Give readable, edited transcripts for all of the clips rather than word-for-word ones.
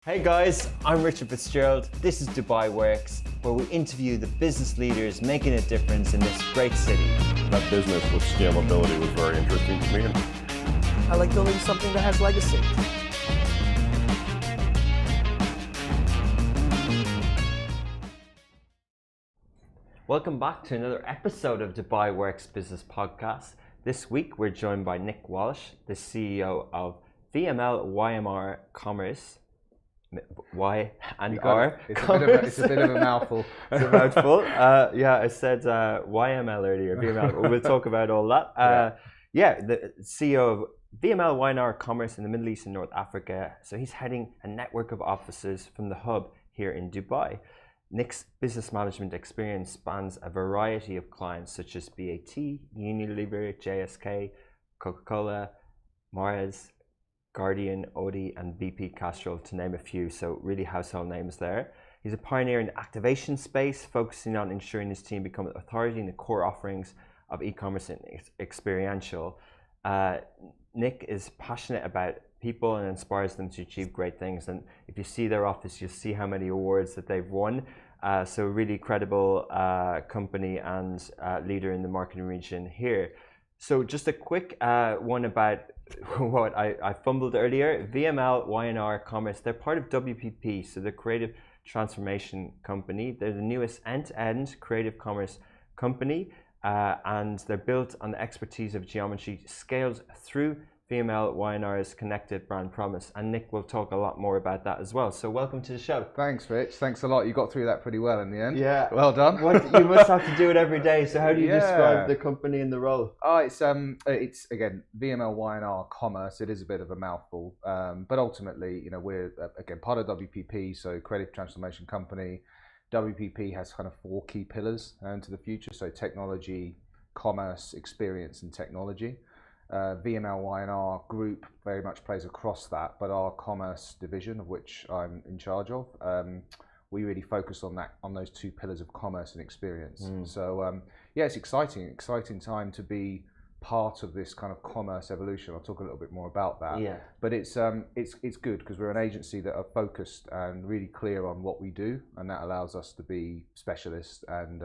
Hey guys, I'm Richard Fitzgerald. This is Dubai Works, where we interview the business leaders making a difference in this great city. That business with scalability was very interesting to me. I like building something that has legacy. Welcome back to another episode of Dubai Works Business Podcast. This week we're joined by Nick Walsh, the CEO of VMLY&R Commerce. Y&R. It's a bit of a mouthful. It's a mouthful. Yeah, I said YML earlier. VML. We'll talk about all that. The CEO of VMLY&R Commerce in the Middle East and North Africa. So he's heading a network of offices from the hub here in Dubai. Nick's business management experience spans a variety of clients such as BAT, Unilever, JSK, Coca-Cola, Mars, Guardian, Audi, and BP Castrol, to name a few. So really household names there. He's a pioneer in the activation space, focusing on ensuring his team become an authority in the core offerings of e-commerce and experiential. Nick is passionate about people and inspires them to achieve great things. And if you see their office, you'll see how many awards that they've won. So really credible company and leader in the marketing region here. So just a quick one about what I fumbled earlier. VMLY&R Commerce, they're part of WPP, so the Creative Transformation Company. They're the newest end-to-end creative commerce company, and they're built on the expertise of geometry scaled through VMLY&R's connected brand promise. And Nick will talk a lot more about that as well. So welcome to the show. Thanks, Rich. Thanks a lot. You got through that pretty well in the end. Yeah. Well done. You must have to do it every day. So how do you describe the company and the role? Oh, it's again VMLY&R Commerce. It is a bit of a mouthful, but ultimately, we're again part of WPP, so Creative Transformation Company. WPP has kind of four key pillars into the future: so technology, commerce, experience, and technology. VMLY&R Group very much plays across that, but our commerce division, of which I'm in charge of, we really focus on those two pillars of commerce and experience. So it's exciting time to be part of this kind of commerce evolution. I'll talk a little bit more about that. Yeah. But it's good because we're an agency that are focused and really clear on what we do, and that allows us to be specialists and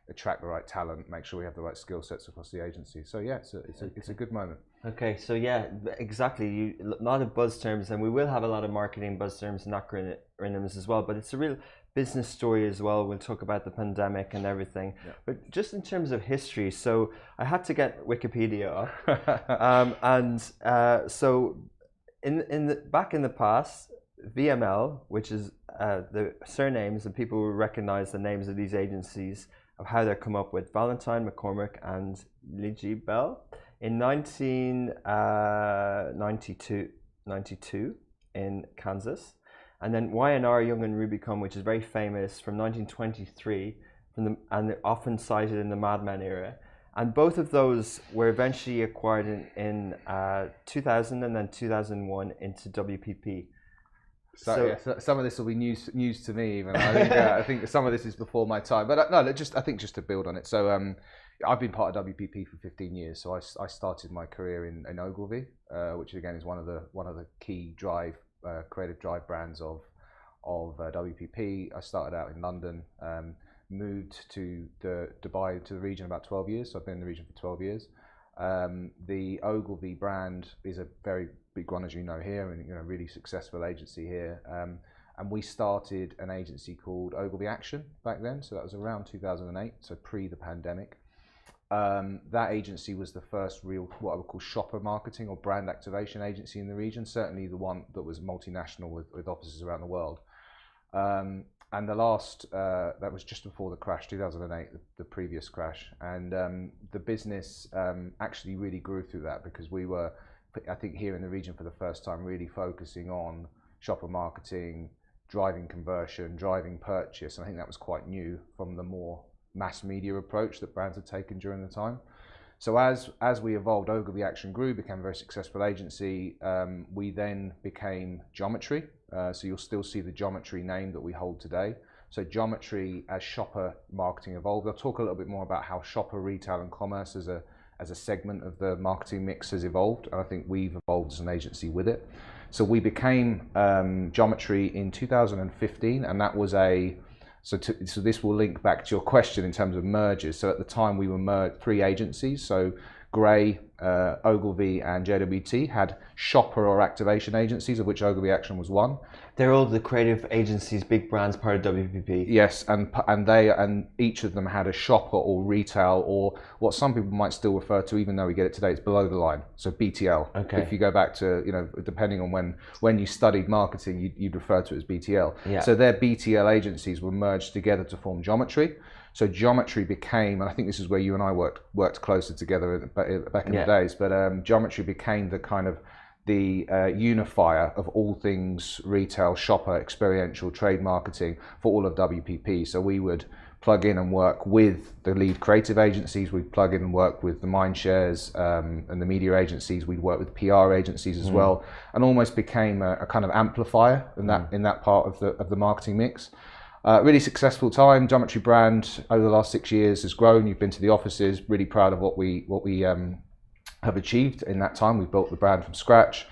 attract the right talent, make sure we have the right skill sets across the agency. So yeah, it's a good moment. Okay, so yeah, exactly. A lot of buzz terms, and we will have a lot of marketing buzz terms and acronyms as well, but it's a real business story as well. We'll talk about the pandemic and everything. Yeah. But just in terms of history, so I had to get Wikipedia up. So back in the past, VML, which is the surnames, and people will recognize the names of these agencies, of how they're come up with Valentine, McCormick, and Ligi Bell in 1992 in Kansas, and then Y&R Young and Rubicon, which is very famous, from 1923, and often cited in the Mad Men era. And both of those were eventually acquired in 2000 and then 2001 into WPP. So some of this will be news to me even. I think some of this is before my time, but no, I think just to build on it. So I've been part of WPP for 15 years. So I started my career in Ogilvy, which again is one of the key creative drive brands of WPP. I started out in London, moved to Dubai, to the region about 12 years. So I've been in the region for 12 years. The Ogilvy brand is a very big one, as you know, here, and really successful agency here. And we started an agency called Ogilvy Action back then. So that was around 2008, so pre the pandemic. That agency was the first real, what I would call shopper marketing or brand activation agency in the region, certainly the one that was multinational with offices around the world. And the last, that was just before the crash, 2008, the previous crash. And the business actually really grew through that because we were, I think, here in the region for the first time, really focusing on shopper marketing, driving conversion, driving purchase. And I think that was quite new from the more mass media approach that brands had taken during the time. So as we evolved, Ogilvy Action grew, became a very successful agency. We then became Geometry. So you'll still see the Geometry name that we hold today. So Geometry, as shopper marketing evolved. I'll talk a little bit more about how shopper, retail, and commerce as a segment of the marketing mix has evolved. And I think we've evolved as an agency with it. So we became Geometry in 2015, and that was so this will link back to your question in terms of mergers. So at the time we were 3 agencies. So Gray, Ogilvy and JWT had shopper or activation agencies, of which Ogilvy Action was one. They're all the creative agencies, big brands, part of WPP. Yes, and each of them had a shopper or retail, or what some people might still refer to, even though we get it today, it's below the line. So BTL. Okay. If you go back to, depending on when you studied marketing, you'd refer to it as BTL. Yeah. So their BTL agencies were merged together to form Geometry. So Geometry became, and I think this is where you and I worked closer together back in the days, but Geometry became the kind of the unifier of all things retail, shopper, experiential, trade marketing for all of WPP. So we would plug in and work with the lead creative agencies, we'd plug in and work with the Mindshares and the media agencies, we'd work with PR agencies as well, and almost became a kind of amplifier in that part of the marketing mix. Really successful time. Geometry brand over the last 6 years has grown. You've been to the offices. Really proud of what we have achieved in that time. We've built the brand from scratch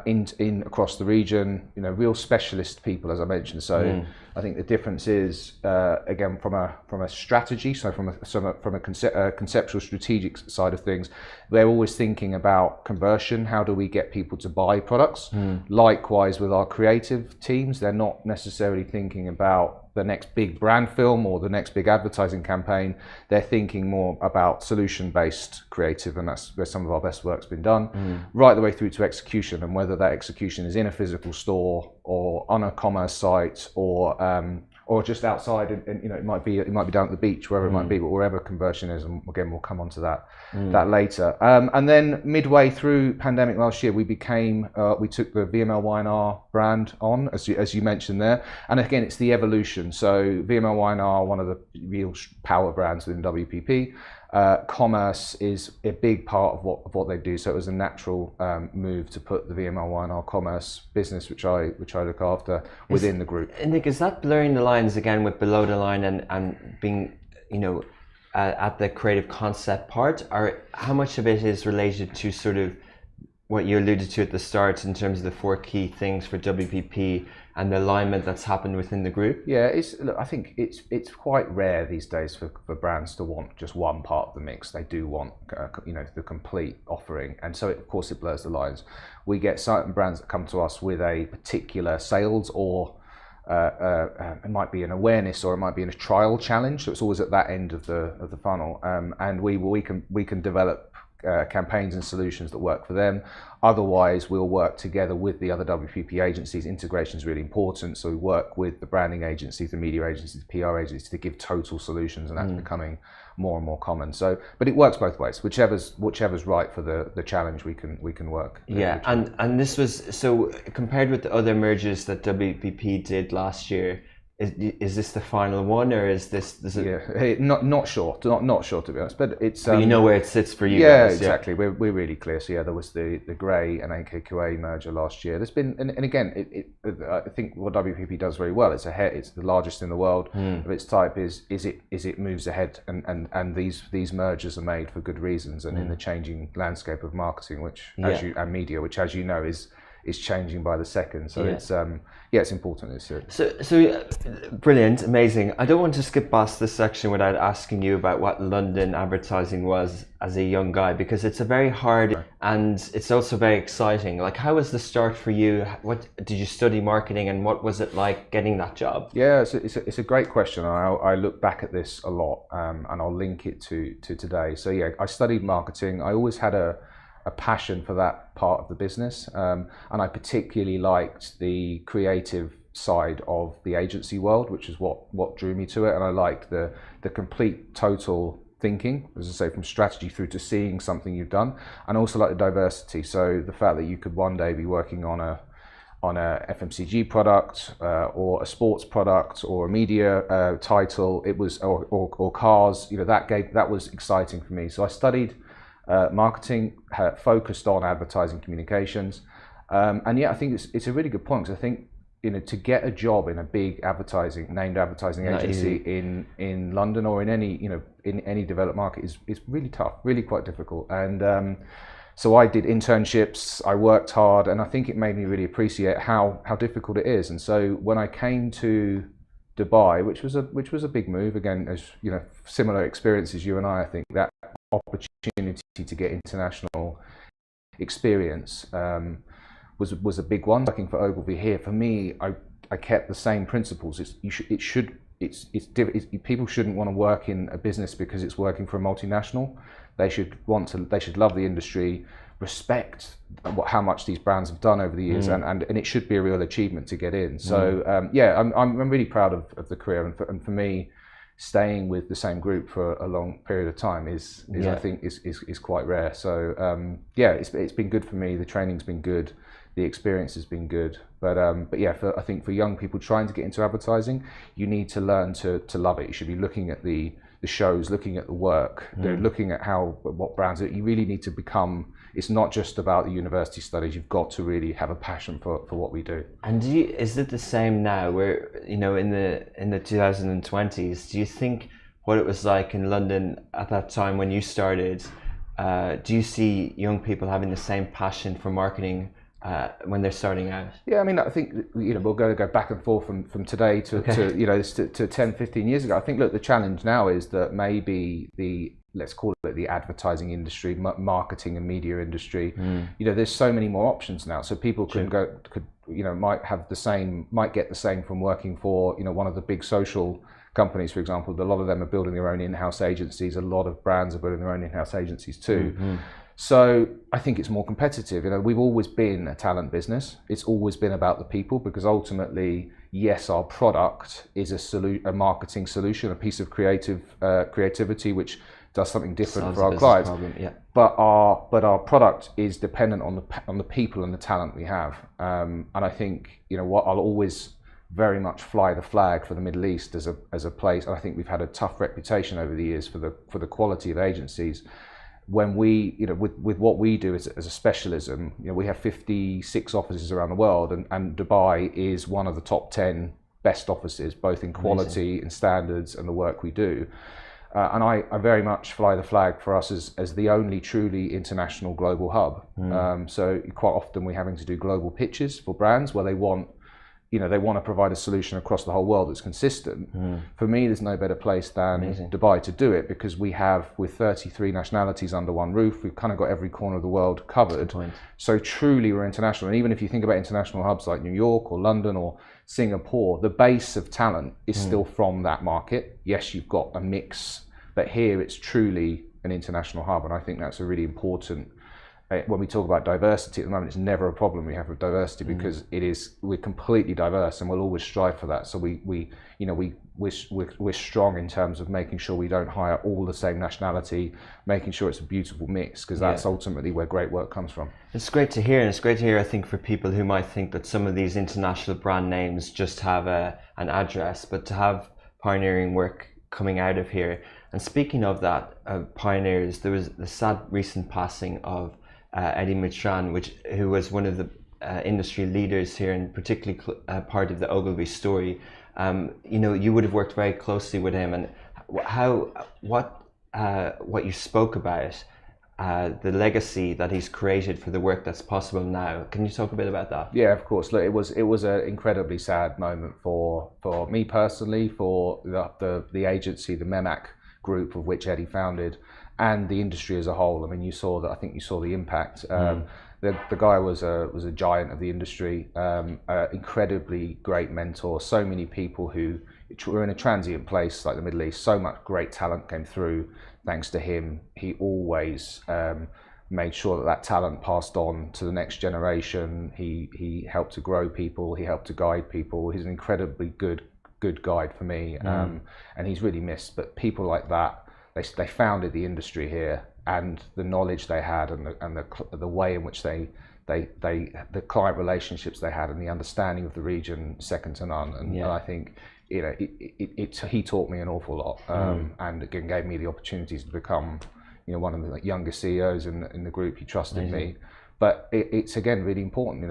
in across the region. Real specialist people, as I mentioned. So I think the difference is again from a strategy. So from a conceptual, strategic side of things, they're always thinking about conversion. How do we get people to buy products? Likewise with our creative teams, they're not necessarily thinking about the next big brand film or the next big advertising campaign. They're thinking more about solution-based creative, and that's where some of our best work's been done, right the way through to execution, and whether that execution is in a physical store or on a commerce site or just outside, and it might be down at the beach, wherever it might be, but wherever conversion is, and again we'll come on to that later. And then midway through pandemic last year, we took the VMLY&R brand on, as you mentioned there, and again it's the evolution. So VMLY&R, one of the real power brands within WPP. Commerce is a big part of what they do, so it was a natural move to put the VMLY&R commerce business, which I look after, within the group. Nick, is that blurring the lines again with below the line and being at the creative concept part, or how much of it is related to sort of what you alluded to at the start in terms of the 4 key things for WPP and the alignment that's happened within the group? Yeah, I think it's quite rare these days for brands to want just one part of the mix. They do want the complete offering, and so of course it blurs the lines. We get certain brands that come to us with a particular sales or it might be an awareness, or it might be a trial challenge. So it's always at that end of the funnel, and we can develop campaigns and solutions that work for them. Otherwise, we'll work together with the other WPP agencies. Integration is really important, so we work with the branding agencies, the media agencies, the PR agencies to give total solutions, and that's becoming more and more common. So, but it works both ways. Whichever's right for the challenge, we can work. Yeah, and this was so compared with the other mergers that WPP did last year. Is this the final one, or is this? Yeah, not sure to be honest, but it's. But you know where it sits for you. Yeah, guys, exactly. Yeah. We're really clear. So yeah, there was the Gray and AKQA merger last year. There's been, and again, I think what WPP does very well. It's the largest in the world of its type. Is it moves ahead, and these mergers are made for good reasons, and in the changing landscape of marketing, and media, which as you know is changing by the second. So it's important. So brilliant, amazing. I don't want to skip past this section without asking you about what London advertising was as a young guy, because it's a very hard and it's also very exciting. Like, how was the start for you? What did you study marketing, and what was it like getting that job? Yeah, it's a great question. I look back at this a lot, and I'll link it to today. So yeah, I studied marketing. I always had a passion for that part of the business, and I particularly liked the creative side of the agency world, which is what drew me to it. And I liked the complete total thinking, as I say, from strategy through to seeing something you've done, and also like the diversity. So the fact that you could one day be working on a FMCG product or a sports product or a media title, it was or cars, that was exciting for me. So I studied marketing, focused on advertising communications, and yeah, I think it's a really good point, because I think to get a job in a big named advertising agency in London or in any developed market is really tough, really quite difficult. And So I did internships, I worked hard, and I think it made me really appreciate how difficult it is. And so when I came to Dubai, which was a big move, again, as you know, similar experiences you and I think that opportunity to get international experience was a big one. Working for Ogilvy here, for me, I kept the same principles. People shouldn't want to work in a business because it's working for a multinational. They should love the industry, respect how much these brands have done over the years, and it should be a real achievement to get in. So I'm really proud of the career, and for me, staying with the same group for a long period of time is I think is quite rare. So it's been good for me. The training's been good. The experience has been good, but I think for young people trying to get into advertising, you need to learn to love it. You should be looking at the shows, looking at the work, looking at what brands. You really need to become. It's not just about the university studies. You've got to really have a passion for what we do. And is it the same now? Where in the 2020s, do you think what it was like in London at that time when you started? Do you see young people having the same passion for marketing when they're starting out? Yeah, I mean, I think we'll go back and forth from today to 10, 15 years ago. I think the challenge now is that maybe let's call it the advertising industry, marketing and media industry. There's so many more options now, so people might get the same from working for one of the big social companies, for example. A lot of them are building their own in-house agencies. A lot of brands are building their own in-house agencies too. So I think it's more competitive. We've always been a talent business. It's always been about the people, because ultimately, yes, our product is a marketing solution, a piece of creativity which does something different for our clients. But our product is dependent on the people and the talent we have. And I think what I'll always very much fly the flag for the Middle East as a place. And I think we've had a tough reputation over the years for the quality of agencies. When we, with what we do as a specialism, we have 56 offices around the world, and Dubai is one of the top 10 best offices, both in quality and standards and the work we do. And I very much fly the flag for us as the only truly international global hub. So quite often we're having to do global pitches for brands where they want to provide a solution across the whole world that's consistent. For me, there's no better place than Dubai to do it, because with 33 nationalities under one roof, we've kind of got every corner of the world covered. So truly we're international. And even if you think about international hubs like New York or London or Singapore, the base of talent is still from that market. Yes, you've got a mix, but here it's truly an international hub. And I think that's a really important. When we talk about diversity at the moment, it's never a problem we have with diversity, because we're completely diverse, and we'll always strive for that. So we're strong in terms of making sure we don't hire all the same nationality, making sure it's a beautiful mix, because that's ultimately where great work comes from. It's great to hear, and it's great to hear, I think, for people who might think that some of these international brand names just have an address, but to have pioneering work coming out of here. And speaking of that, pioneers, there was the sad recent passing of Eddie Mitran, who was one of the industry leaders here, and particularly part of the Ogilvy story. You would have worked very closely with him, and what you spoke about, the legacy that he's created for the work that's possible now. Can you talk a bit about that? Yeah, of course. Look, it was an incredibly sad moment for me personally, for the agency, the MENA group of which Eddie founded, and the industry as a whole. I mean, I think you saw the impact. The guy was a giant of the industry, incredibly great mentor. So many people who were in a transient place like the Middle East, so much great talent came through thanks to him. He always made sure that talent passed on to the next generation. He helped to grow people. He helped to guide people. He's an incredibly good guide for me, and he's really missed. But people like that, they founded the industry here, and the knowledge they had, and the way in which the client relationships they had, and the understanding of the region, second to none. And I think he taught me an awful lot, and again gave me the opportunities to become one of the younger CEOs in the group. He trusted me, but it's again really important.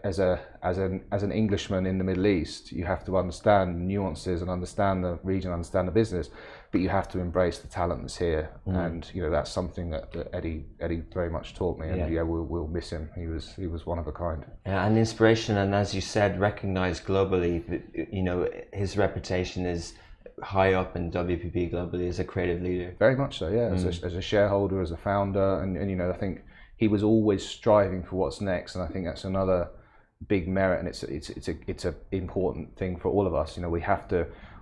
as an Englishman in the Middle East, you have to understand nuances and understand the region, understand the business, but you have to embrace the talent that's here. And that's something that Eddie very much taught me. And we'll miss him. He was one of a kind. Yeah, and inspiration, and as you said, recognized globally. His reputation is high up in WPP globally as a creative leader. Very much so, yeah. As a shareholder, as a founder, and I think he was always striving for what's next, and I think that's another big merit, and it's a important thing for all of us.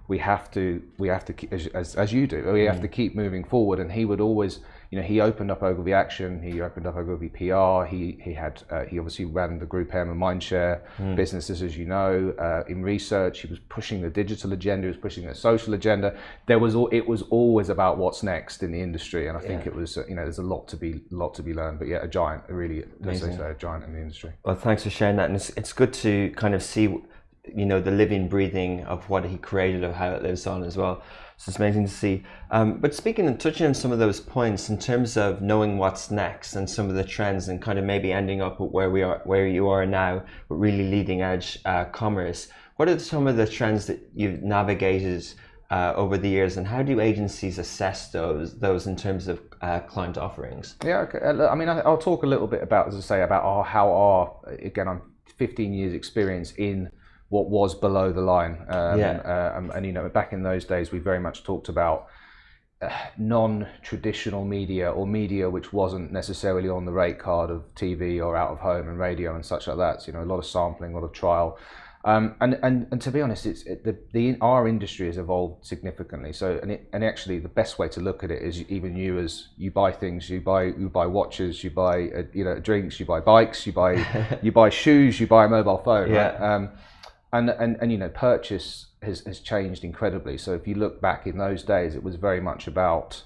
We have to keep, as you do, we have to keep moving forward. And he would always, he opened up Ogilvy Action, he opened up Ogilvy PR, he obviously ran the Group M and Mindshare businesses, as you know. In research, he was pushing the digital agenda, he was pushing the social agenda. It was always about what's next in the industry, and I think it was, there's a lot to be learned. But yeah, a giant, really, let's say so, a giant in the industry. Well, thanks for sharing that, and it's good to kind of see the living, breathing of what he created, of how it lives on as well. So it's amazing to see. But speaking and touching on some of those points in terms of knowing what's next and some of the trends, and kind of maybe ending up at where you are now, with really leading edge commerce. What are some of the trends that you've navigated over the years, and how do agencies assess those in terms of client offerings? Yeah, okay. I mean, I'll talk a little bit about, as I say, about how again, I'm 15 years experience in what was below the line, and back in those days we very much talked about non-traditional media, or media which wasn't necessarily on the rate card of TV or out of home and radio and such like that. So, a lot of sampling, a lot of trial, and to be honest, our industry has evolved significantly. So and actually the best way to look at it is, even as you buy things, you buy watches, you buy drinks, you buy bikes, you buy shoes, you buy a mobile phone. Right? And purchase has changed incredibly. So if you look back in those days, it was very much about,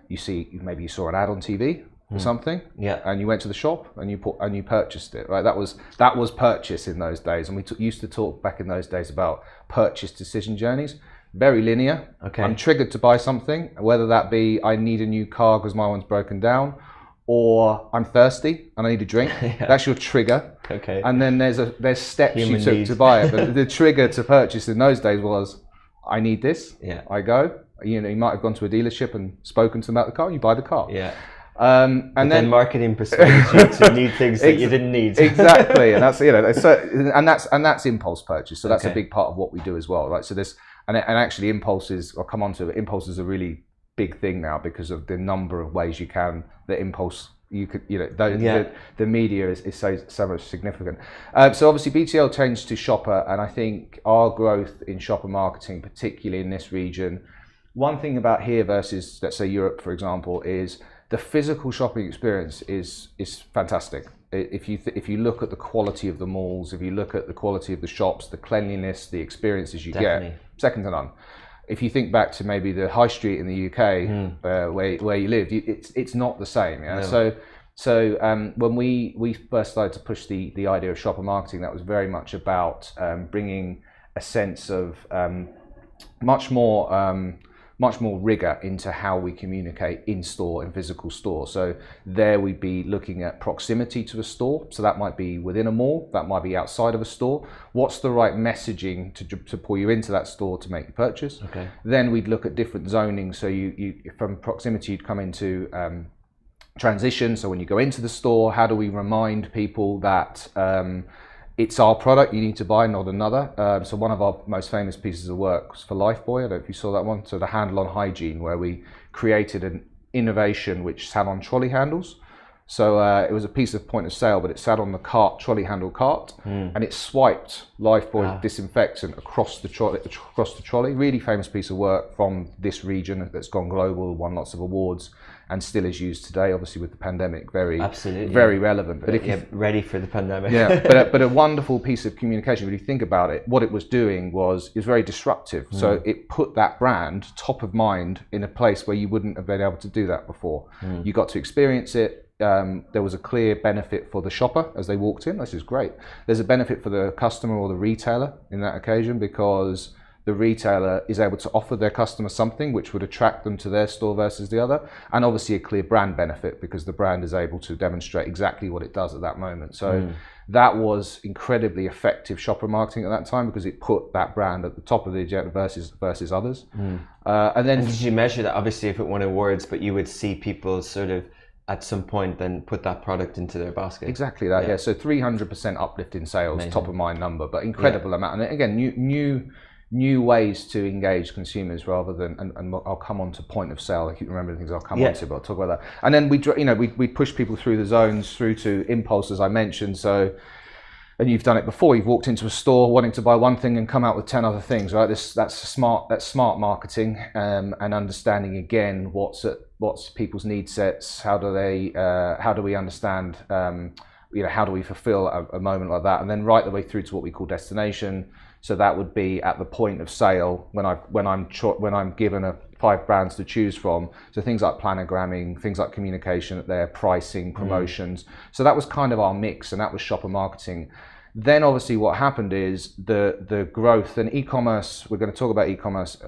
maybe you saw an ad on TV or something, and you went to the shop and you purchased it, right? That was purchase in those days, and we used to talk back in those days about purchase decision journeys. Very linear. Okay. I'm triggered to buy something, whether that be I need a new car because my one's broken down, or I'm thirsty and I need a drink. That's your trigger. Okay. And then there's steps you took to buy it. But the trigger to purchase in those days was, I need this. Yeah. I go. You might have gone to a dealership and spoken to them about the car. You buy the car. Yeah. And then marketing persuades you to need things that you didn't need. Exactly. And that's and that's impulse purchase. So that's a big part of what we do as well, right? So and actually impulses, I'll come on to it. Impulses are really big thing now because of the number of ways the media is so much significant. So obviously BTL changed to shopper, and I think our growth in shopper marketing, particularly in this region, one thing about here versus, let's say, Europe, for example, is the physical shopping experience is fantastic. If you look at the quality of the malls, if you look at the quality of the shops, the cleanliness, the experiences you get, second to none. If you think back to maybe the high street in the UK, where you lived, it's not the same. Yeah? No. So when we first started to push the idea of shopper marketing, that was very much about bringing a sense of much more rigor into how we communicate in store and physical store. So there we'd be looking at proximity to a store. So that might be within a mall, that might be outside of a store. What's the right messaging to pull you into that store to make your purchase? Okay. Then we'd look at different zoning. So you from proximity, you'd come into transition. So when you go into the store, how do we remind people that it's our product you need to buy, not another. So one of our most famous pieces of work was for Lifebuoy. I don't know if you saw that one. So the handle on hygiene, where we created an innovation which sat on trolley handles. So it was a piece of point of sale, but it sat on the trolley handle cart, and it swiped Lifebuoy disinfectant across the trolley. Really famous piece of work from this region that's gone global, won lots of awards, and still is used today. Obviously, with the pandemic, very relevant. But if you're ready for the pandemic, but a wonderful piece of communication. When you think about it, what it was doing was very disruptive. So it put that brand top of mind in a place where you wouldn't have been able to do that before. You got to experience it. There was a clear benefit for the shopper as they walked in. This is great. There's a benefit for the customer or the retailer in that occasion, because the retailer is able to offer their customer something which would attract them to their store versus the other, and obviously a clear brand benefit because the brand is able to demonstrate exactly what it does at that moment. So that was incredibly effective shopper marketing at that time because it put that brand at the top of the agenda versus others. And then did you measure that? Obviously, if it won awards, but you would see people sort of at some point then put that product into their basket. Exactly that, yeah. So 300% uplift in sales, amazing. Top of mind number, but incredible amount. And again, new ways to engage consumers rather than, and I'll come on to point of sale. I keep remembering things I'll come on to, but I'll talk about that. And then we push people through the zones, through to impulse, as I mentioned. So, and you've done it before. You've walked into a store wanting to buy one thing and come out with 10 other things, right? That's smart marketing, and understanding again what's people's need sets. How do we understand? How do we fulfill a moment like that? And then right the way through to what we call destination. So that would be at the point of sale when I'm given 5 brands to choose from. So things like planogramming, things like communication, their pricing, promotions. So that was kind of our mix, and that was shopper marketing. Then obviously what happened is the growth and e-commerce. We're going to talk about e-commerce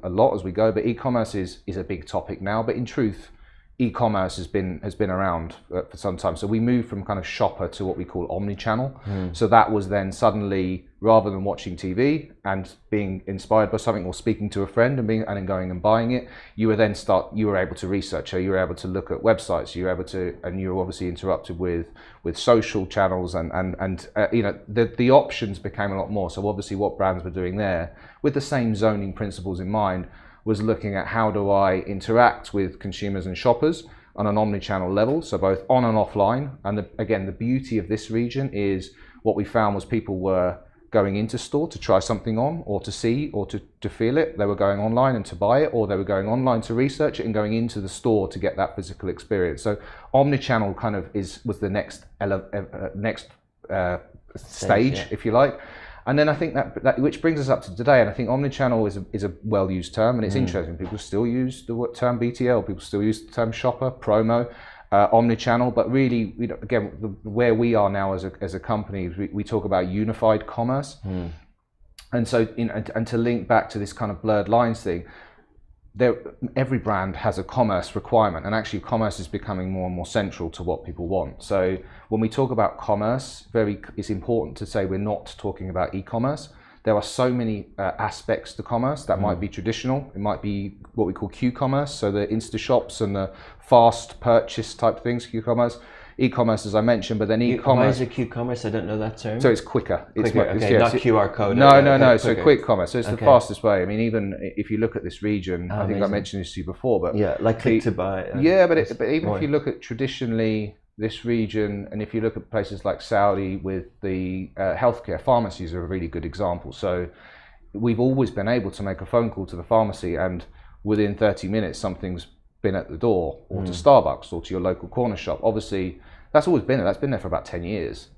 a lot as we go, but e-commerce is a big topic now. But in truth, e-commerce has been around for some time. So we moved from kind of shopper to what we call omni-channel. So that was then suddenly, rather than watching TV and being inspired by something or speaking to a friend and then going and buying it, you were able to research. So you were able to look at websites. You were able to, and you were obviously interrupted with social channels and the options became a lot more. So obviously what brands were doing there, with the same zoning principles in mind, was looking at how do I interact with consumers and shoppers on an omni-channel level, so both on and offline. And again, the beauty of this region is what we found was people were going into store to try something on or to see or to feel it. They were going online and to buy it, or they were going online to research it and going into the store to get that physical experience. So omni-channel kind of was the next stage, if you like. And then I think that which brings us up to today, and I think omnichannel is a well-used term, and it's interesting. People still use the term BTL, people still use the term shopper, promo, omnichannel, but really, again, where we are now as a company, we talk about unified commerce. And so, and to link back to this kind of blurred lines thing, every brand has a commerce requirement, and actually commerce is becoming more and more central to what people want. So when we talk about commerce, it's important to say we're not talking about e-commerce. There are so many aspects to commerce that might be traditional. It might be what we call Q-commerce, so the Insta shops and the fast purchase type things, Q-commerce. E-commerce, as I mentioned, but then e-commerce. Why is it Q-commerce? I don't know that term. So it's quicker. Okay, not QR code. No. So quick commerce. So it's the fastest way. I mean, even if you look at this region, I think I mentioned this to you before, but like click to buy. But even if you look at traditionally this region, and if you look at places like Saudi with the healthcare, pharmacies are a really good example. So we've always been able to make a phone call to the pharmacy, and within 30 minutes, something's been at the door, or to Starbucks, or to your local corner shop. Obviously, that's always been there. That's been there for about 10 years.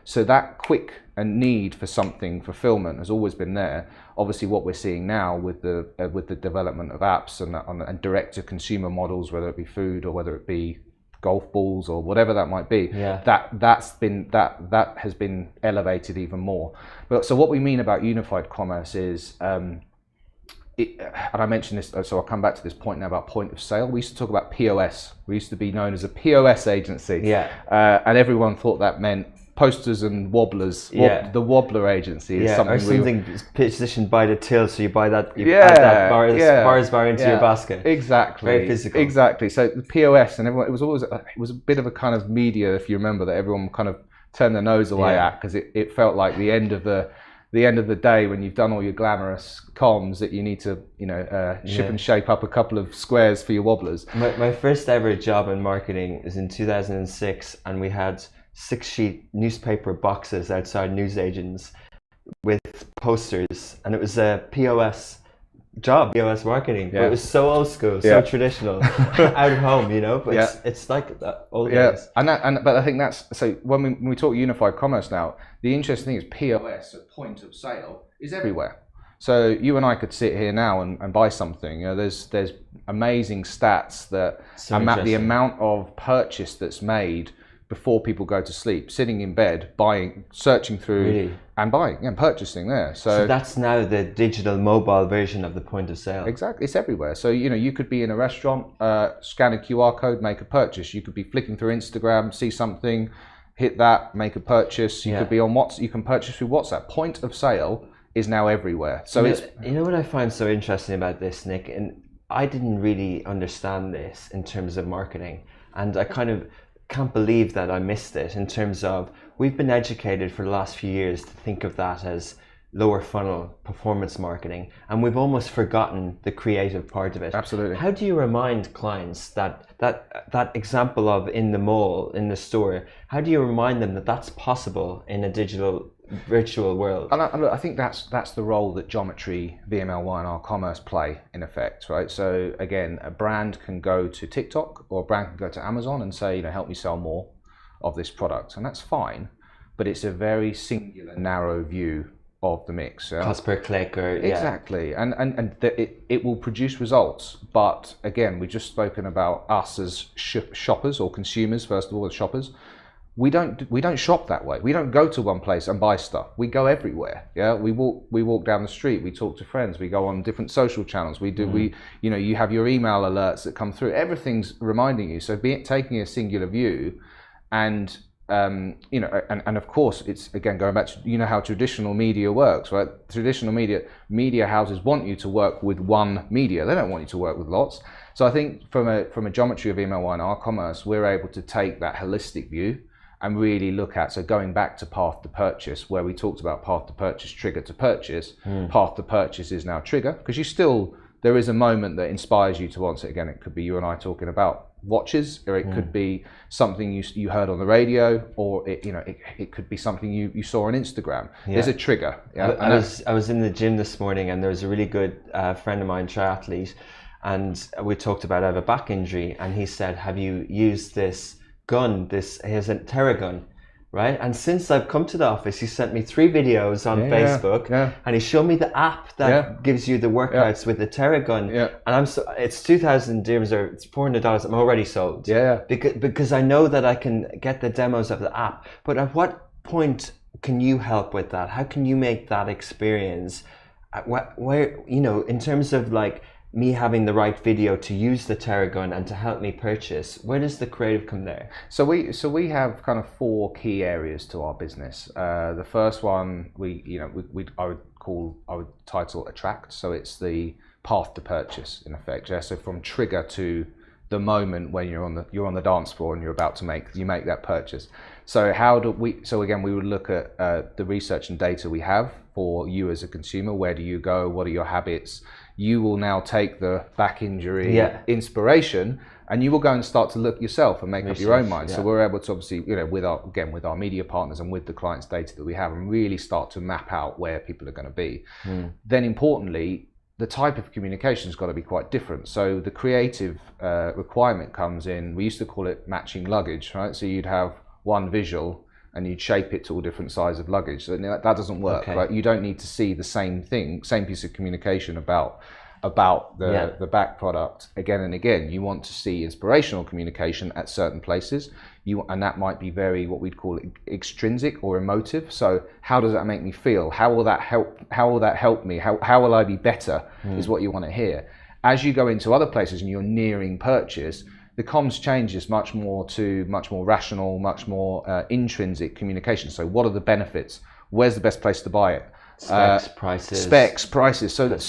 So that quick and need for something, fulfillment, has always been there. Obviously, what we're seeing now with the development of apps and direct-to-consumer models, whether it be food or whether it be golf balls or whatever that might be, that has been elevated even more. But so what we mean about unified commerce is. And I mentioned this, so I'll come back to this point now about point of sale. We used to talk about POS. We used to be known as a POS agency. And everyone thought that meant posters and wobblers. The wobbler agency is something positioned by the till, so you buy that, add that bars bar into your basket. Exactly. Very physical. Exactly. So the POS, and everyone, it was a bit of a kind of media, if you remember, that everyone kind of turned their nose away at, because it felt like the end of the day, when you've done all your glamorous comms, that you need to, ship and shape up a couple of squares for your wobblers. My first ever job in marketing is in 2006, and we had 6-sheet newspaper boxes outside newsagents with posters, and it was a POS job, POS marketing. But it was so old school, so traditional, out of home, but it's like that old days. But I think that's, so when we talk unified commerce now, the interesting thing is POS, at point of sale, is everywhere. So you and I could sit here now and buy something. There's amazing stats that map the amount of purchase that's made before people go to sleep, sitting in bed, buying, searching through, really? And buying and purchasing there. So that's now the digital mobile version of the point of sale. Exactly, it's everywhere. So you could be in a restaurant, scan a QR code, make a purchase. You could be flicking through Instagram, see something, hit that, make a purchase. You could be on WhatsApp. You can purchase through WhatsApp. Point of sale is now everywhere. So you know what I find so interesting about this, Nick, and I didn't really understand this in terms of marketing, and I kind of can't believe that I missed it in terms of we've been educated for the last few years to think of that as lower funnel performance marketing, and we've almost forgotten the creative part of it. Absolutely. How do you remind clients that example of in the mall, in the store, how do you remind them that that's possible in a digital virtual world? And I think that's the role that geometry, VMLY&R commerce play in effect, right? So again, a brand can go to TikTok or a brand can go to Amazon and say, help me sell more of this product, and that's fine, but it's a very singular, narrow view of the mix. Cost per click, or exactly, and it will produce results. But again, we've just spoken about us as shoppers or consumers. First of all, as shoppers. We don't shop that way. We don't go to one place and buy stuff. We go everywhere. Yeah, we walk down the street. We talk to friends. We go on different social channels. You have your email alerts that come through. Everything's reminding you. So taking a singular view, and and of course, it's again going back to how traditional media works, right? Traditional media houses want you to work with one media. They don't want you to work with lots. So I think from a geometry of VMLY&R commerce, we're able to take that holistic view and really look at, so going back to path to purchase, where we talked about path to purchase, trigger to purchase. Path to purchase is now trigger, because there is a moment that inspires you to want it. Again, it could be you and I talking about watches, or it could be something you heard on the radio, or it could be something you saw on Instagram. There's a trigger. I was in the gym this morning, and there was a really good friend of mine, triathlete, and we talked about I have a back injury, and he said, have you used this gun? He has a Terragun, right? And since I've come to the office, he sent me 3 videos on Facebook, and he showed me the app that gives you the workouts with the Terragun. And it's 2,000 dirhams, or it's $400. I'm already sold. Because I know that I can get the demos of the app. But at what point can you help with that? How can you make that experience? Where in terms of like me having the right video to use the Terragun and to help me purchase, where does the creative come there? So we have kind of 4 key areas to our business. The first one I would title attract. So it's the path to purchase in effect. So from trigger to the moment when you're on the dance floor and you're about to make that purchase. So again, we would look at the research and data we have for you as a consumer. Where do you go? What are your habits? You will now take the back injury inspiration, and you will go and start to look yourself and make up your own mind. So we're able to obviously, with our media partners and with the clients' data that we have, and really start to map out where people are going to be. Then importantly, the type of communication has got to be quite different. So the creative requirement comes in. We used to call it matching luggage, right? So you'd have one visual and you'd shape it to all different sizes of luggage. So that doesn't work, right? You don't need to see the same piece of communication about the back product again and again. You want to see inspirational communication at certain places. And that might be very, what we'd call extrinsic or emotive. So how does that make me feel? How will that help me? How will I be better is what you want to hear. As you go into other places and you're nearing purchase, the comms changes much more rational, much more intrinsic communication. So what are the benefits? Where's the best place to buy it? Specs, prices. So it's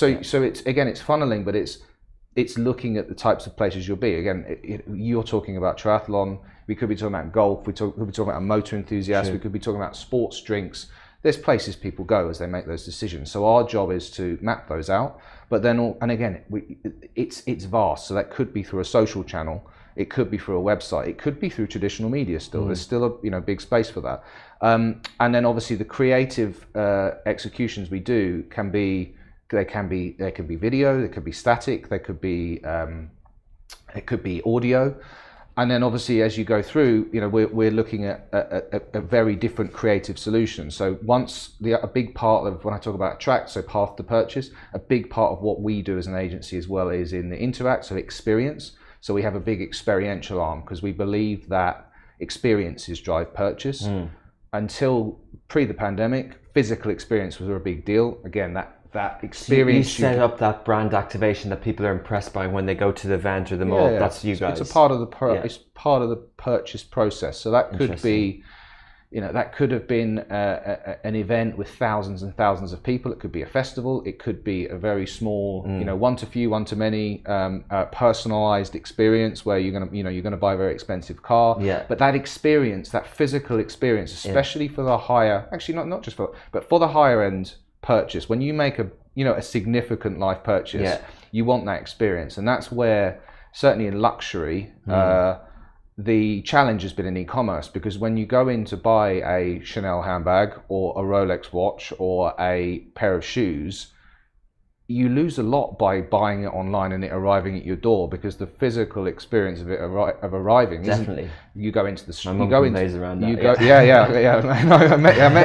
funneling, but it's looking at the types of places you'll be. Again, you're talking about triathlon. We could be talking about golf. We could be talking about motor enthusiasts. We could be talking about sports drinks. There's places people go as they make those decisions. So our job is to map those out. But then, it's vast. So that could be through a social channel. It could be through a website. It could be through traditional media. Still, there's still a big space for that. And then obviously the creative executions we do can be video. They could be static. They could be it could be audio. And then obviously as you go through, we're looking at a very different creative solution. So a big part of when I talk about attract, so path to purchase, a big part of what we do as an agency as well is in the interact, so experience. So we have a big experiential arm because we believe that experiences drive purchase. Until pre the pandemic, physical experience was a big deal. Again, that experience. You set up that brand activation that people are impressed by when they go to the event or the mall. Yeah. That's you guys. It's a part of the it's part of the purchase process. So that could be, that could have been an event with thousands and thousands of people. It could be a festival. It could be a very small, one to few, one to many, personalized experience where you're gonna buy a very expensive car. Yeah. But that experience, that physical experience, especially for the higher, actually not just but for the higher end purchase, when you make a significant life purchase, you want that experience, and that's where certainly in luxury. The challenge has been in e-commerce, because when you go in to buy a Chanel handbag or a Rolex watch or a pair of shoes, you lose a lot by buying it online and it arriving at your door, because the physical experience of it arriving. Definitely. You go into the My mum complains around that.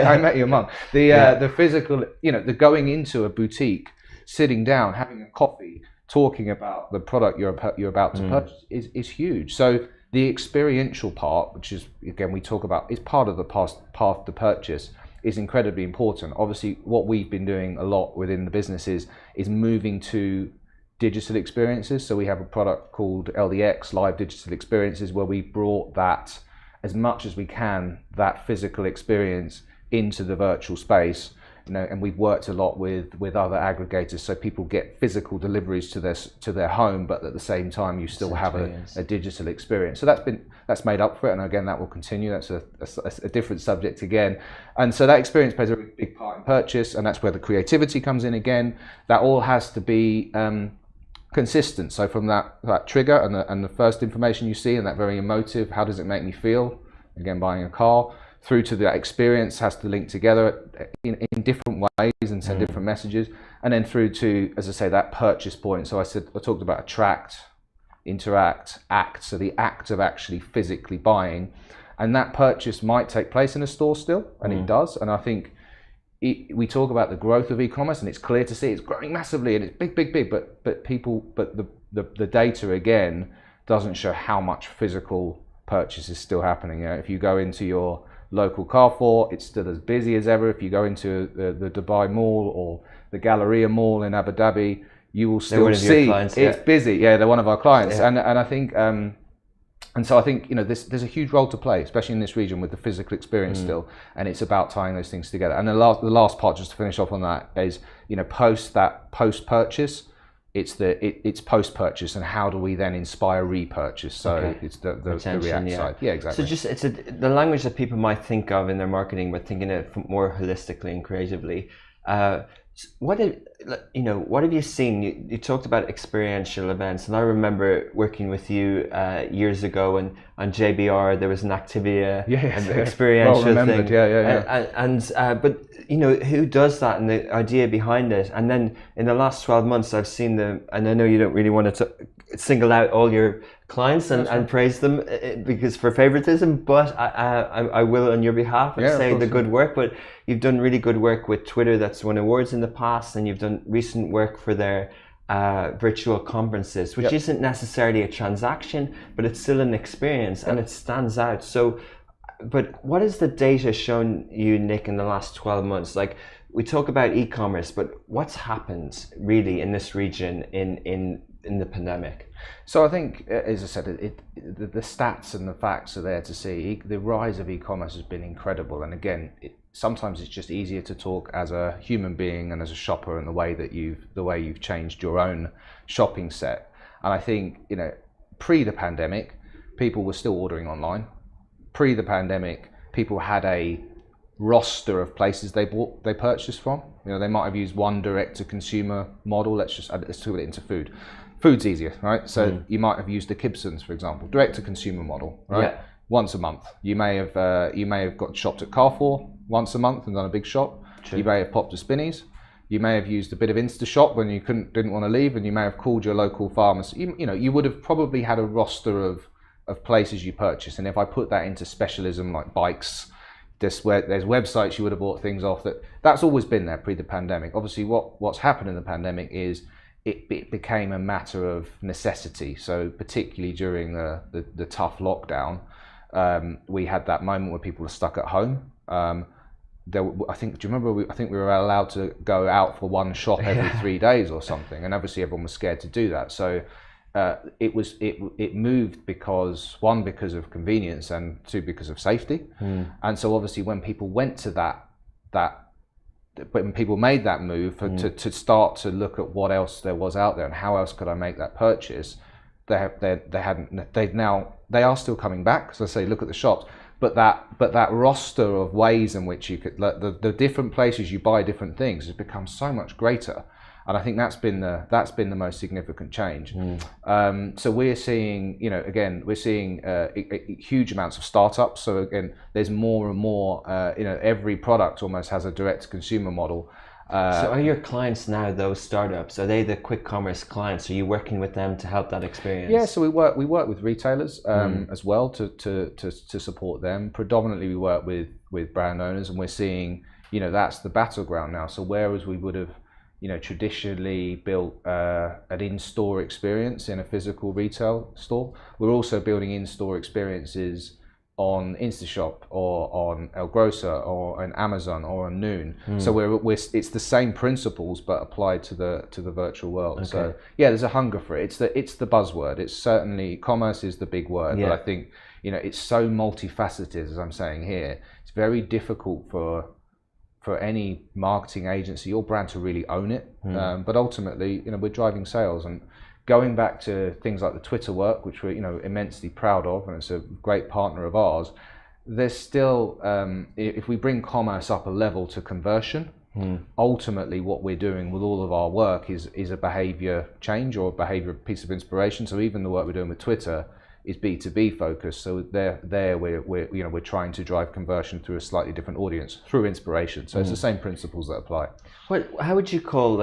I met your mum. The physical, the going into a boutique, sitting down, having a coffee, talking about the product you're about to purchase is huge. So the experiential part, which is, again, we talk about, is part of the path to purchase, is incredibly important. Obviously, what we've been doing a lot within the business is moving to digital experiences. So we have a product called LDX, Live Digital Experiences, where we brought that, as much as we can, that physical experience into the virtual space. And we've worked a lot with other aggregators, so people get physical deliveries to their home, but at the same time you still have a digital experience. So that's made up for it, and again, that will continue. That's a different subject again, and so that experience plays a really big part in purchase, and that's where the creativity comes in again. That all has to be consistent. So from that trigger and the first information you see, and that very emotive, how does it make me feel? Again, buying a car. Through to that experience has to link together in different ways and send different messages, and then through to, as I say, that purchase point. So I talked about attract, interact, act. So the act of actually physically buying, and that purchase might take place in a store still, and it does. And I think we talk about the growth of e-commerce, and it's clear to see it's growing massively and it's big. But the data again doesn't show how much physical purchase is still happening. If you go into your local Carrefour, it's still as busy as ever. If you go into the Dubai Mall or the Galleria Mall in Abu Dhabi, you will still see clients, it's busy. Yeah, they're one of our clients, and I think and so I think there's a huge role to play, especially in this region, with the physical experience still, and it's about tying those things together. And the last part, just to finish off on that, is post purchase. It's post purchase, and how do we then inspire repurchase? So it's the React side. Yeah, exactly. So it's the language that people might think of in their marketing, but thinking it more holistically and creatively. What have you seen? You talked about experiential events, and I remember working with you years ago, and on JBR there was an Activia, an experiential thing. But who does that, and the idea behind it? And then in the last 12 months, I've seen and I know you don't really want to single out all your clients and praise them because for favoritism, but I will on your behalf and say the good work. But you've done really good work with Twitter that's won awards in the past, and you've done recent work for their virtual conferences, which isn't necessarily a transaction, but it's still an experience and it stands out. So, but what has the data shown you, Nick, in the last 12 months? Like, we talk about e-commerce, but what's happened really in this region in the pandemic? So I think, as I said, the stats and the facts are there to see. The rise of e-commerce has been incredible, and again, sometimes it's just easier to talk as a human being and as a shopper, and the way you've changed your own shopping set. And I think pre the pandemic, people were still ordering online. Pre the pandemic, people had a roster of places they purchased from. They might have used one direct to consumer model. Let's talk it into food. Food's easier, right? So you might have used the Kibsons, for example, direct to consumer model, right? Yeah. Once a month. You may have got shopped at Carrefour once a month and done a big shop. True. You may have popped to Spinneys. You may have used a bit of InstaShop when you didn't want to leave, and you may have called your local pharmacy. You would have probably had a roster of places you purchase. And if I put that into specialism like bikes, there's websites you would have bought things off. That's always been there pre the pandemic. Obviously, what's happened in the pandemic is it became a matter of necessity. So particularly during the tough lockdown, We had that moment where people were stuck at home. I think. Do you remember? I think we were allowed to go out for one shop every 3 days or something, and obviously everyone was scared to do that. So it moved because of convenience, and two, because of safety. And so obviously when people went to when people made that move to start to look at what else there was out there and how else could I make that purchase, they are still coming back. So I say, look at the shops. But that roster of ways in which you could, the different places you buy different things has become so much greater, and I think that's been the most significant change. So we're seeing, we're seeing huge amounts of startups. So again, there's more and more. Every product almost has a direct to consumer model. So are your clients now those startups? Are they the quick commerce clients? Are you working with them to help that experience? Yeah, so we work with retailers as well to support them. Predominantly we work with brand owners, and we're seeing, that's the battleground now. So whereas we would have, traditionally built an in-store experience in a physical retail store, we're also building in-store experiences on InstaShop or on El Grocer or on Amazon or on Noon. So it's the same principles but applied to the virtual world. Okay. So yeah, there's a hunger for it. It's the buzzword. It's certainly, commerce is the big word, but I think it's so multifaceted, as I'm saying here. It's very difficult for any marketing agency or brand to really own it. But ultimately, we're driving sales. And going back to things like the Twitter work, which we're immensely proud of, and it's a great partner of ours, there's still, if we bring commerce up a level to conversion, ultimately what we're doing with all of our work is a behavior change or a behavior piece of inspiration. So even the work we're doing with Twitter is B2B focused. So we're trying to drive conversion through a slightly different audience, through inspiration. So it's the same principles that apply. How would you call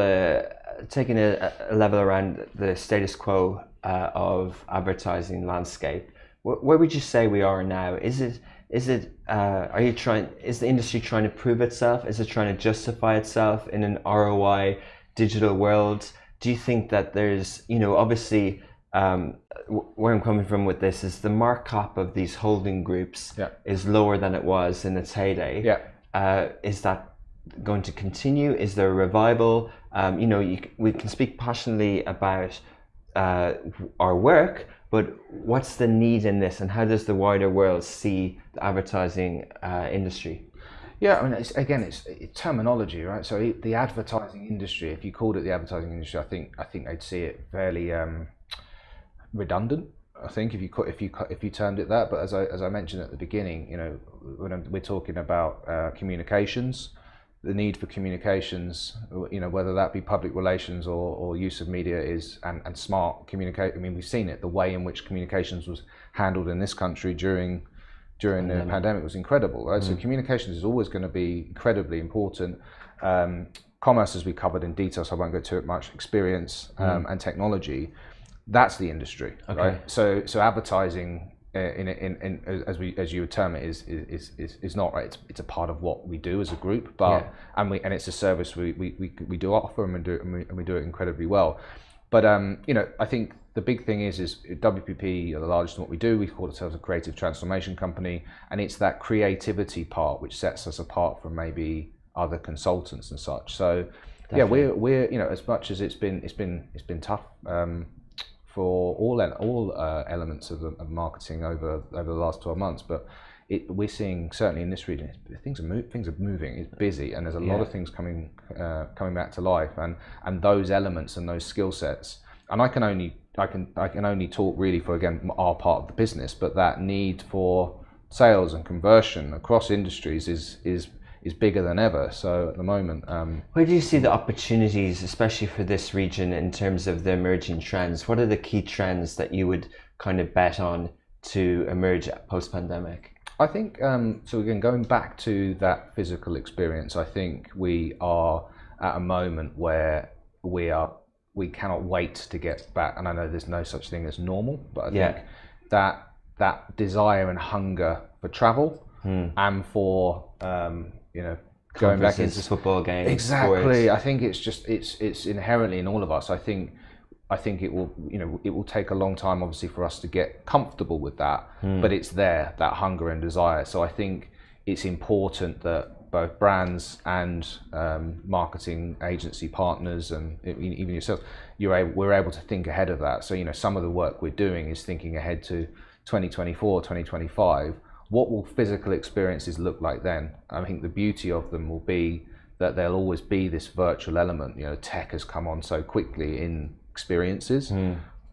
taking a level around the status quo of advertising landscape? Where would you say we are now? Is the industry trying to prove itself? Is it trying to justify itself in an ROI digital world? Do you think that there's, obviously, where I'm coming from with this is the markup of these holding groups is lower than it was in its heyday. Is that going to continue? Is there a revival? We can speak passionately about our work, but what's the need in this, and how does the wider world see the advertising industry? Yeah, I mean, it's terminology, right? So the advertising industry, if you called it the advertising industry, I think they'd see it fairly redundant. I think if you termed it that. But as I mentioned at the beginning, when we're talking about communications, the need for communications, whether that be public relations or use of media and smart communicate. I mean, we've seen it. The way in which communications was handled in this country during the pandemic was incredible, right? So communications is always going to be incredibly important. Commerce, as we covered in detail, so I won't go to it much. Experience and technology. That's the industry, right? So advertising, as you would term it, is not right. It's a part of what we do as a group, but and it's a service we do offer, and we do it incredibly well. But I think the big thing is WPP are the largest in what we do. We call ourselves a creative transformation company, and it's that creativity part which sets us apart from maybe other consultants and such. So definitely. We're as much as it's been tough. For all elements of marketing over the last 12 months, but we're seeing, certainly in this region, things are moving. It's busy, and there's a lot of things coming back to life, and those elements and those skill sets. And I can only talk really for, again, our part of the business, but that need for sales and conversion across industries is bigger than ever. So at the moment, where do you see the opportunities, especially for this region, in terms of the emerging trends? What are the key trends that you would kind of bet on to emerge post-pandemic? I think, so again, going back to that physical experience, I think we are at a moment where we cannot wait to get back. And I know there's no such thing as normal, but I think that desire and hunger for travel and for going back into football games, exactly. sports. I think it's inherently in all of us. I think I think it will, it will take a long time, obviously, for us to get comfortable with that. But it's there, that hunger and desire. So I think it's important that both brands and marketing agency partners, and even yourself, we're able to think ahead of that. So some of the work we're doing is thinking ahead to 2024, 2025. What will physical experiences look like then? I think the beauty of them will be that there'll always be this virtual element. Tech has come on so quickly in experiences,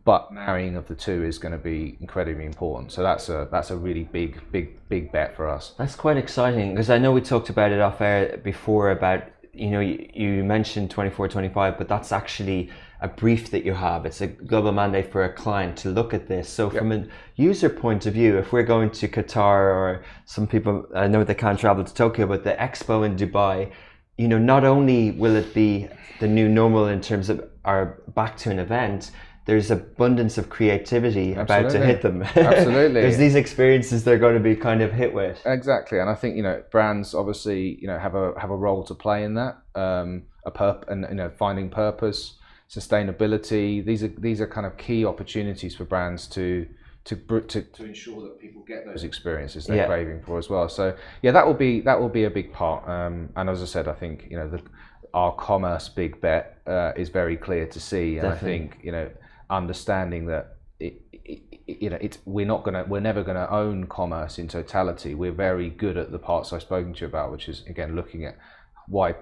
but marrying of the two is going to be incredibly important. So that's a really big bet for us. That's quite exciting, because I know we talked about it off air before about, you mentioned 24, 25, but that's actually a brief that you have. It's a global mandate for a client to look at this. So from a user point of view, if we're going to Qatar, or some people, I know they can't travel to Tokyo, but the expo in Dubai, not only will it be the new normal in terms of our back to an event, there's abundance of creativity about to hit them. Absolutely. There's these experiences they're going to be kind of hit with. Exactly, and I think brands obviously have a role to play in that. Finding purpose, sustainability. These are kind of key opportunities for brands to ensure that people get those experiences they're craving for as well. So that will be a big part. And as I said, I think our commerce big bet is very clear to see, and definitely. I think understanding that we're never gonna own commerce in totality. We're very good at the parts I've spoken to you about, which is again looking at why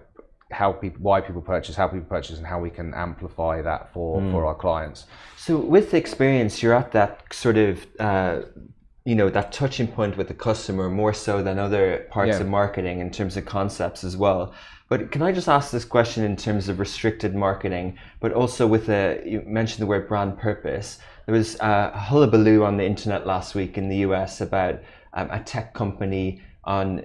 people purchase, how people purchase, and how we can amplify that for our clients. So with experience, you're at that sort of that touching point with the customer more so than other parts of marketing in terms of concepts as well. But can I just ask this question in terms of restricted marketing, but also you mentioned the word brand purpose. There was a hullabaloo on the internet last week in the US about a tech company on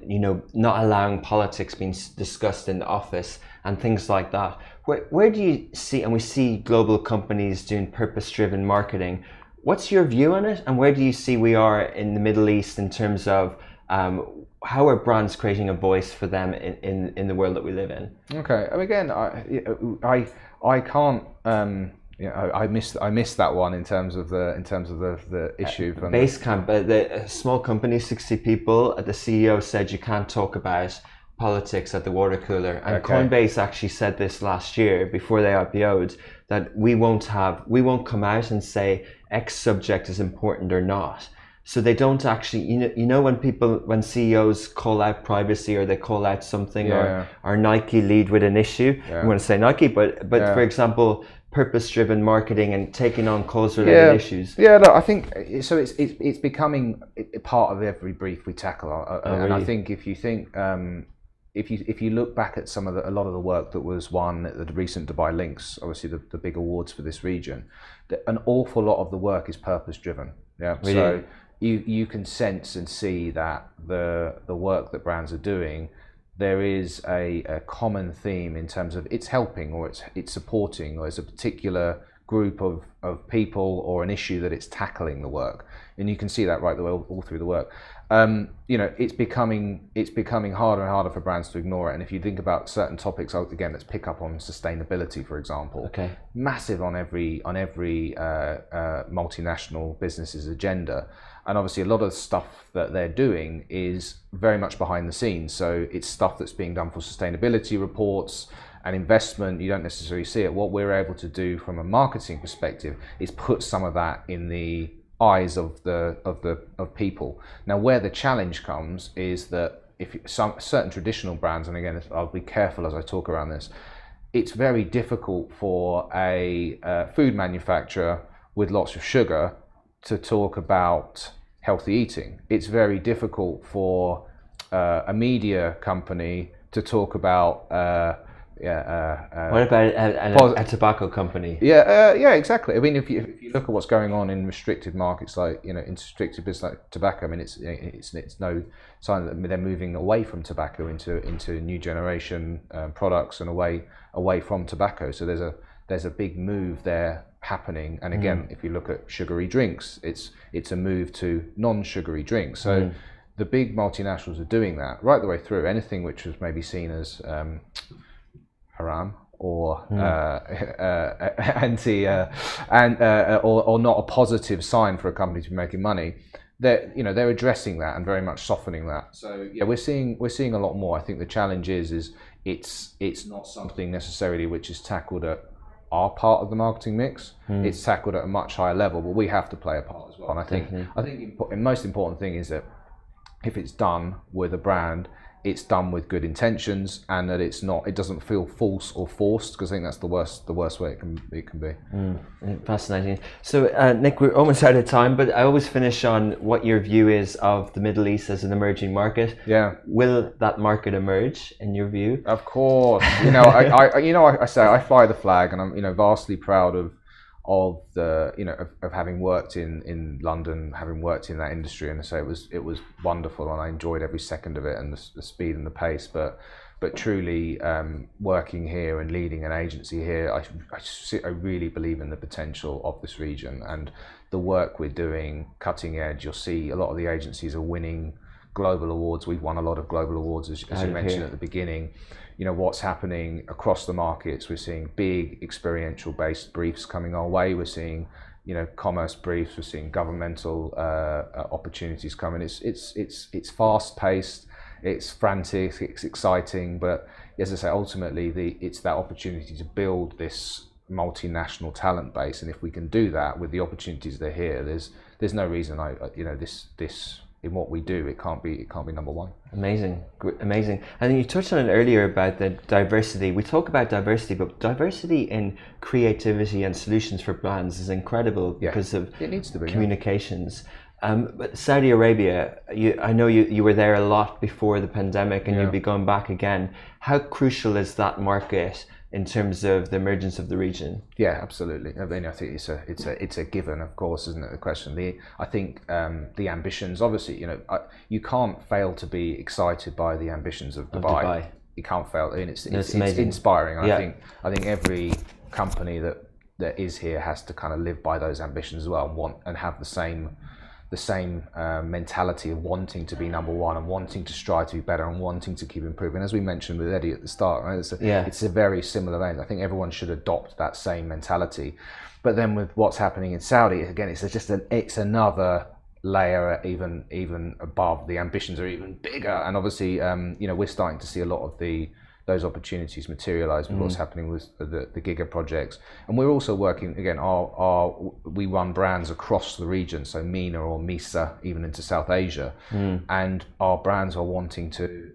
not allowing politics being discussed in the office and things like that. Where do you see, and we see global companies doing purpose-driven marketing, what's your view on it, and where do you see we are in the Middle East in terms of how are brands creating a voice for them in the world that we live in? Okay, again, I can't. I missed that one in terms of the issue. From Basecamp, the small company, 60 people. The CEO said you can't talk about politics at the water cooler, and Coinbase actually said this last year before they IPO'd, that we won't come out and say X subject is important or not. So they don't actually, when CEOs call out privacy, or they call out something, or Nike lead with an issue. I want to say Nike, but for example, purpose-driven marketing and taking on cause-related issues. Yeah, look, I think so. It's becoming a part of every brief we tackle, and really? I think if you look back at a lot of the work that was won at the recent Dubai Links, obviously the big awards for this region, an awful lot of the work is purpose-driven. Yeah, really? So you can sense and see that the work that brands are doing, there is a common theme in terms of it's helping, or it's supporting, or there's a particular group of people or an issue that it's tackling the work, and you can see that right the way all through the work. It's becoming harder and harder for brands to ignore it. And if you think about certain topics, again, let's pick up on sustainability, for example. Okay. Massive on every multinational business's agenda. And obviously a lot of the stuff that they're doing is very much behind the scenes. So it's stuff that's being done for sustainability reports and investment. You don't necessarily see it. What we're able to do from a marketing perspective is put some of that in the eyes of people. Now, where the challenge comes is that if certain traditional brands, and again, I'll be careful as I talk around this, it's very difficult for a food manufacturer with lots of sugar to talk about healthy eating. It's very difficult for a media company to talk about what about a tobacco company? Yeah, exactly. I mean, if you look at what's going on in restricted markets, like in restricted business like tobacco, I mean, it's no sign that they're moving away from tobacco into new generation products and away from tobacco. So there's a big move there happening. And again, if you look at sugary drinks, it's a move to non-sugary drinks. So the big multinationals are doing that right the way through. Anything which was maybe seen as haram or or not a positive sign for a company to be making money. They're addressing that and very much softening that. So yeah, we're seeing a lot more. I think the challenge is it's not something necessarily which is tackled at our part of the marketing mix. It's tackled at a much higher level, but we have to play a part as well. And I think the most important thing is that if it's done with a brand, it's done with good intentions, and that it doesn't feel false or forced, because I think that's the worst way it can be. Fascinating. So Nick, we're almost out of time, but I always finish on what your view is of the Middle East as an emerging market. Yeah. Will that market emerge in your view? Of course. I say I fly the flag, and I'm vastly proud of having worked in London, having worked in that industry, and so it was wonderful, and I enjoyed every second of it, and the speed and the pace. But truly, working here and leading an agency here, I really believe in the potential of this region and the work we're doing, cutting edge. You'll see a lot of the agencies are winning global awards. We've won a lot of global awards, as you mentioned at the beginning. What's happening across the markets. We're seeing big experiential based briefs coming our way. We're seeing, commerce briefs. We're seeing governmental opportunities coming. It's fast paced. It's frantic. It's exciting. But as I say, ultimately, it's that opportunity to build this multinational talent base. And if we can do that with the opportunities that are here, there's no reason this. In what we do, it can't be number one. Amazing. And you touched on it earlier about the diversity. We talk about diversity, but diversity in creativity and solutions for brands is incredible because of it needs to be communications. But Saudi Arabia, I know you were there a lot before the pandemic, and you'll be going back again. How crucial is that market in terms of the emergence of the region? Yeah, absolutely. I mean, I think it's a given, of course, isn't it? The question. I think the ambitions. Obviously, you can't fail to be excited by the ambitions of Dubai. You can't fail. I mean, it's inspiring. I think every company that is here has to kind of live by those ambitions as well, and have the same mentality of wanting to be number one and wanting to strive to be better and wanting to keep improving. As we mentioned with Eddie at the start, right? It's a very similar vein. I think everyone should adopt that same mentality. But then with what's happening in Saudi, again, it's another layer even above. The ambitions are even bigger, and obviously, we're starting to see a lot of those opportunities materialize with what's happening with the Giga projects. And we're also working, again, we run brands across the region, so MENA or MESA, even into South Asia. And our brands are wanting to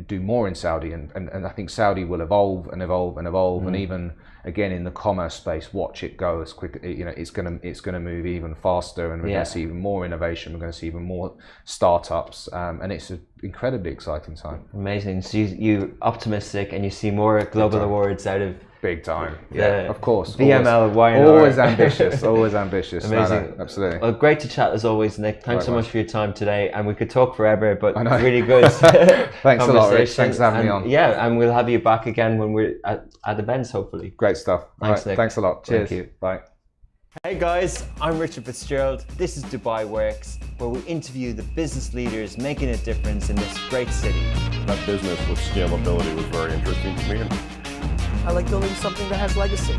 do more in Saudi, and I think Saudi will evolve, and even again in the commerce space, watch it go as quick. It's gonna move even faster, and we're going to see even more innovation. We're going to see even more startups, and it's an incredibly exciting time. Amazing. So you're optimistic, and you see more global awards out of. Big time, of course. VMLY&R. Always ambitious, always ambitious. Amazing. No, absolutely. Well, great to chat as always, Nick. Thanks so much for your time today, and we could talk forever, but really good. Thanks a lot, Rich. Thanks for having me on. Yeah, and we'll have you back again when we're at events, hopefully. Great stuff. Thanks, Nick. Thanks a lot. Cheers. Thank you. Bye. Hey guys, I'm Richard Fitzgerald. This is Dubai Works, where we interview the business leaders making a difference in this great city. That business with scalability was very interesting to me. I like building something that has legacy.